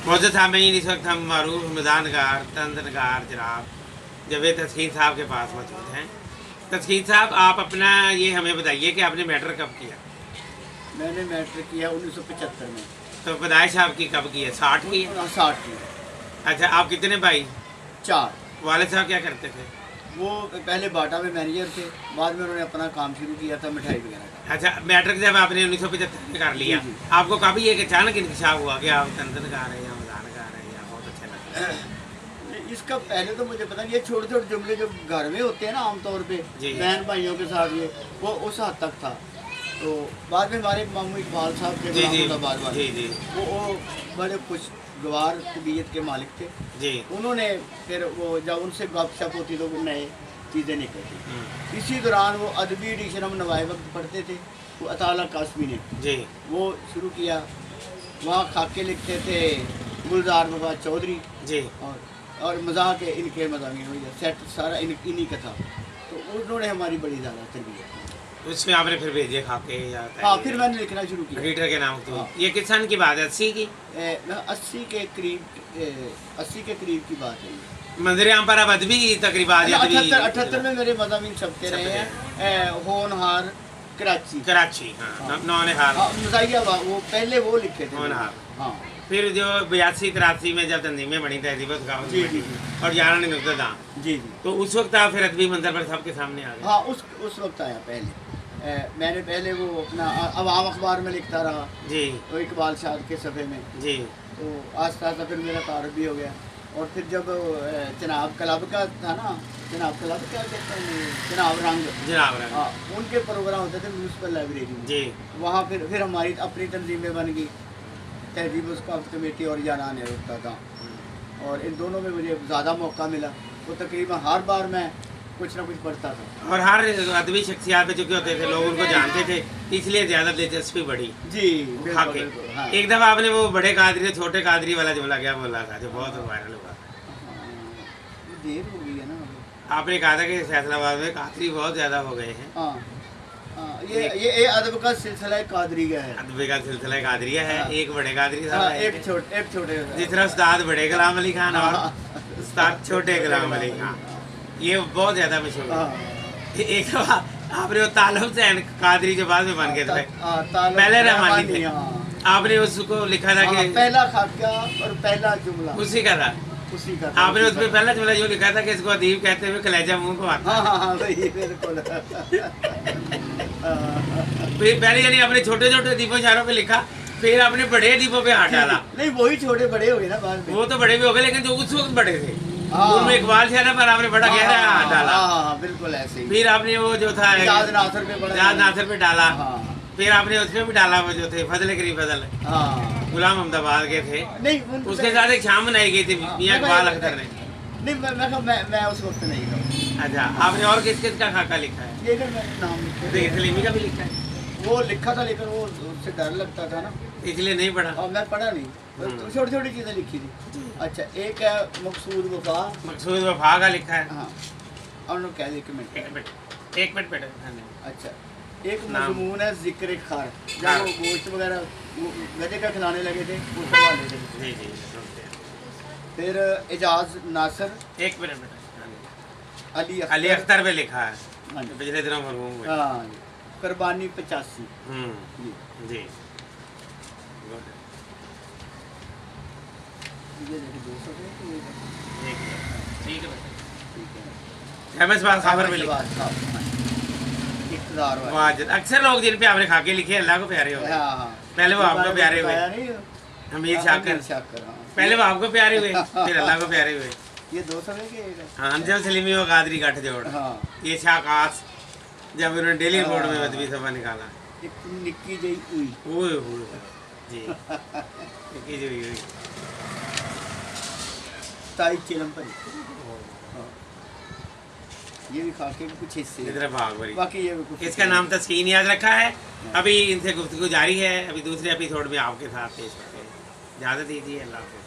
मौजूद सामीन इस वक्त हम मरूफ मज़ानगार तंदनगार जनाब जावेद तस्कीन साहब के पास मौजूद हैं। तस्कीन साहब, आप अपना ये हमें बताइए कि आपने मैट्रिक कब किया? मैंने मैट्रिक किया 1975 में। तो पैदाइश आपकी कब की है? 60 की है? 60 की। अच्छा, आप कितने भाई? 4। वालिद साहब क्या करते थे? वो पहले बाटा में मैनेजर थे, बाद में उन्होंने अपना काम शुरू किया था मिठाई वगैरह का। अच्छा, मैट्रिक जब आपने 1975 में कर लिया, जी, जी। आपको कभी एक अचानक इंकशाफ हुआ कि आप तंदनगार हैं या मज़ानगार हैं या बहुत अच्छे लगते हैं? इसका पहले तो मुझे पता नहीं, ये छोटे छोटे जुमले जो घर में होते हैं ना आमतौर पे जी। बहन भाइयों के साथ, ये वो उस हद तक था। तो बाद में हमारे मामू इकबाल साहब थे, जी जी गुलामुद्दाबाद वाले, जी जी वो बड़े खुशगवार तबीयत के मालिक थे। जी। उन्होंने फिर वो जब उनसे गपशप होती तो वो नए चीज़ें निकलती। हम्म, इसी दौरान वो अदबी एडिशन हम नवाए वक्त पढ़ते थे, वो अताला कासमी ने जी वो शुरू किया। वहाँ खाके लिखते थे गुलजार बाबा चौधरी, जी और मज़ाक के इनके मज़ामी हुई सेट सारा इन्हीं का था। तो उन्होंने हमारी बड़ी ज़्यादा तरबियत की। उसमें आपने फिर भेजे खाके या हाँ, फिर मैंने लिखना शुरू किया। रीडर के नाम तो हाँ। ये किस सन की बात है? 80 की? 80 के करीब की बात है। मंदिर आम पर अब अदबी तकरीबात या अदबी 78 में मेरे मज़ामीन छपते रहे हैं। होनहार कराची, कराची, हाँ, हाँ। नौनिहाल, हाँ, मज़ाहिया वो पहले वो लिखे थे। होनहार। हाँ फिर जो 82-83 में जब तंजीमें बनी तहजीब जी, जी, और 11 नुकतदां, जी जी। तो उस वक्त आप फिर अदबी मंदिर पर सबके सामने आ गए? हाँ, उस वक्त आया पहले। मैंने पहले वो अपना अवाम अखबार में लिखता रहा, जी वो इकबाल शाद के सफ़े में। जी तो आस्ता आस्ता फिर मेरा तारुफ भी हो गया। और फिर जब जनाब क्लब का था ना, जनाब क्लब क्या कहते हैं, जनाब रंग, जनाब रंग। हाँ, उनके प्रोग्राम होते थे म्यूनसिपल लाइब्रेरी में। जी वहाँ फिर हमारी अपनी तंजीमें बन गई, तहजीब उसका कमेटी और यारान है होता था। और इन दोनों में मुझे ज़्यादा मौका मिला, तो तकरीबन हर बार मैं कुछ ना कुछ पढ़ता था। और हर अदबी शख्सियात पे चुके होते थे, लोग उनको जानते थे, इसलिए ज़्यादा दिलचस्पी बढ़ी जी खाके। बिल्कुल, हाँ। एक दफ़ा आपने वो बड़े कादरी छोटे कादरी वाला जुमला क्या बोला था जो बहुत वायरल हुआ? हाँ, देर हो गई है ना अभी। आपने कहा था कि फैसलाबाद में कादरी बहुत ज़्यादा हो गए हैं। हाँ हाँ, ये अदब का सिलसिला कादरी का है। अदबी का सिलसिला कादरिया है। हाँ। एक बड़े कादरी हाँ, साहब एक छोटे जिस तरह उस्ताद बड़े गुलाम अली खान और हाँ। उस्ताद छोटे गुलाम अली खान, ये बहुत ज़्यादा मशहूर है। हाँ। एक दफ़ा आपने वो तालब हुसैन कादरी जो बाद में बन गए थे, पहले रहमानी थे, आपने उसको लिखा था कि पहला खाका और पहला जुमला उसी का था। उसी का। आपने उसमें पहला जुमला जो लिखा था कि इसको अदीब कहते हुए कलेजा मुंह को आता। हाँ हाँ हाँ, वही बिल्कुल। फिर पहले यानी आपने छोटे छोटे अदीबों शायरों पे लिखा, फिर आपने बड़े अदीबों पे हाथ डाला। नहीं, वही छोटे बड़े हो गए ना बाद में। वो तो बड़े भी हो गए, लेकिन जो उस वक्त बड़े थे हाँ। उनमें इकबाल शायरा पर आपने बड़ा गहरा हाथ डाला। हाँ, बिल्कुल ऐसे ही। फिर आपने वो जो था इजाज नासिर पे बड़ा, इजाज नासिर पे डाला। हाँ फिर आपने उसमें भी डाला वो जो थे फजल करीम फजल, हाँ। गुलाम अहमदाबाद के थे, नहीं, उसके साथ एक शाम मनाई गई थी मियां इकबाल अख्तर ने। नहीं, मैं उस वक्त नहीं था। अच्छा, आपने और किस किस का खाका लिखा है? ये मैंने नाम लिखे थे। देखिए सलीमी का भी लिखा है, वो लिखा था, लेकिन वो उससे डर लगता था ना, इसलिए नहीं पढ़ा। और मैं पढ़ा नहीं। तो छोटी छोटी चीज़ें लिखी थी। अच्छा, एक है मकसूद वफा। मकसूद वफा का लिखा है। हाँ, और लोग कह दे एक मिनट। एक मिनट बेटा। अच्छा, एक नाम। मजमून है जिक्र खार, जब हाँ। वो गोश्त वगैरह गधे का खिलाने लगे थे, वो हवाले थे। जी जी सुनते हैं। फिर एजाज नासिर, एक मिनट बेटा। अली अली अख्तर पे लिखा है, हाँ जी। पिछले दिनों मरहूम हुए। हाँ, कुर्बानी 85। जी जी। ये देखिए 200 पे, तो ये ठीक है ठीक है। फेमस बात खबर में लिखा। इक़्तिदार वाला। वाजिद अक्सर लोग जिन पे आपने खाके लिखे अल्लाह को प्यारे हो गए। हाँ हाँ। पहले वो आपको प्यारे हुए, नहीं, हमीद शाकर। हाँ। पहले वो आपको प्यारे हुए, फिर अल्लाह को प्यारे हुए। ये 200 है कि? हाँ, अंजल सलीमी और कादरी गठ जोड़। हाँ। ये शाकास जब उन्होंने डेली रिपोर्ट में अदबी सभा निकाला। एक निक्की जई हुई। ओए होए जी। निक्की जी हुई। ताई चिलम पर। हाँ। ये भी खाके के कुछ हिस्से। इधर भाग भरी। बाकी ये भी कुछ। इसका नाम तस्कीन याद रखा है। अभी इनसे गुफ्तगू जारी है, अभी दूसरे एपिसोड में आपके साथ पेश करते हैं। इजाज़त दीजिए, अल्लाह हाफ़िज़।